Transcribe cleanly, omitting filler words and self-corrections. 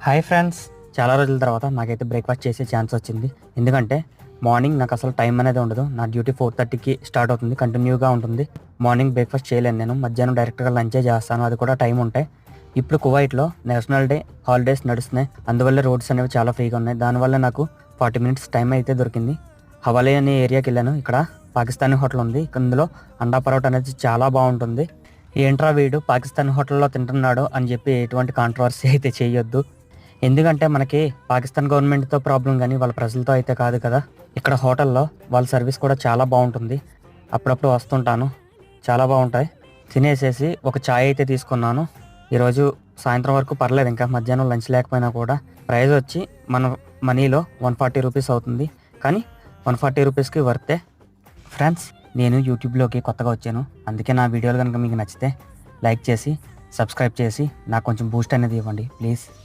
Hi friends, చాలా రోజుల తర్వాత నాకైతే బ్రేక్ఫాస్ట్ చేసే ఛాన్స్ వచ్చింది. ఎందుకంటే మార్నింగ్ నాకు అసలు టైం అనేది ఉండదు. నా డ్యూటీ 4:30కి స్టార్ట్ అవుతుంది, కంటిన్యూగా ఉంటుంది. మార్నింగ్ బ్రేక్ఫాస్ట్ చేయలేను నేను. మధ్యాహ్నం డైరెక్ట్గా లంచే చేస్తాను, అది కూడా టైం ఉంటాయి. ఇప్పుడు కువైట్లో నేషనల్ డే హాలిడేస్ నడుస్తున్నాయి. అందువల్ల రోడ్స్ అనేవి చాలా ఫ్రీగా ఉన్నాయి. దానివల్ల నాకు 40 మినిట్స్ టైం అయితే దొరికింది. హవాలీ అనే ఏరియాకి వెళ్ళాను. ఇక్కడ పాకిస్తానీ హోటల్ ఉంది. ఇందులో అండా పరోటా అనేది చాలా బాగుంటుంది. ఏంట్రా వీడు పాకిస్తానీ హోటల్లో తింటున్నాడు అని చెప్పి ఎటువంటి కాంట్రవర్సీ అయితే చేయొద్దు. ఎందుకంటే మనకి పాకిస్తాన్ గవర్నమెంట్తో ప్రాబ్లం కానీ వాళ్ళ ప్రజలతో అయితే కాదు కదా. ఇక్కడ హోటల్లో వాళ్ళ సర్వీస్ కూడా చాలా బాగుంటుంది. అప్పుడప్పుడు వస్తుంటాను, చాలా బాగుంటాయి. తినేసేసి ఒక ఛాయ్ అయితే తీసుకున్నాను. ఈరోజు సాయంత్రం వరకు పర్లేదు, ఇంకా మధ్యాహ్నం లంచ్ లేకపోయినా కూడా. ప్రైస్ వచ్చి మన మనీలో 140 రూపీస్ అవుతుంది, కానీ 140 రూపీస్కి వర్తే. ఫ్రెండ్స్, నేను యూట్యూబ్లోకి కొత్తగా వచ్చాను, అందుకే నా వీడియోలు కనుక మీకు నచ్చితే లైక్ చేసి సబ్స్క్రైబ్ చేసి నాకు కొంచెం బూస్ట్ అనేది ఇవ్వండి ప్లీజ్.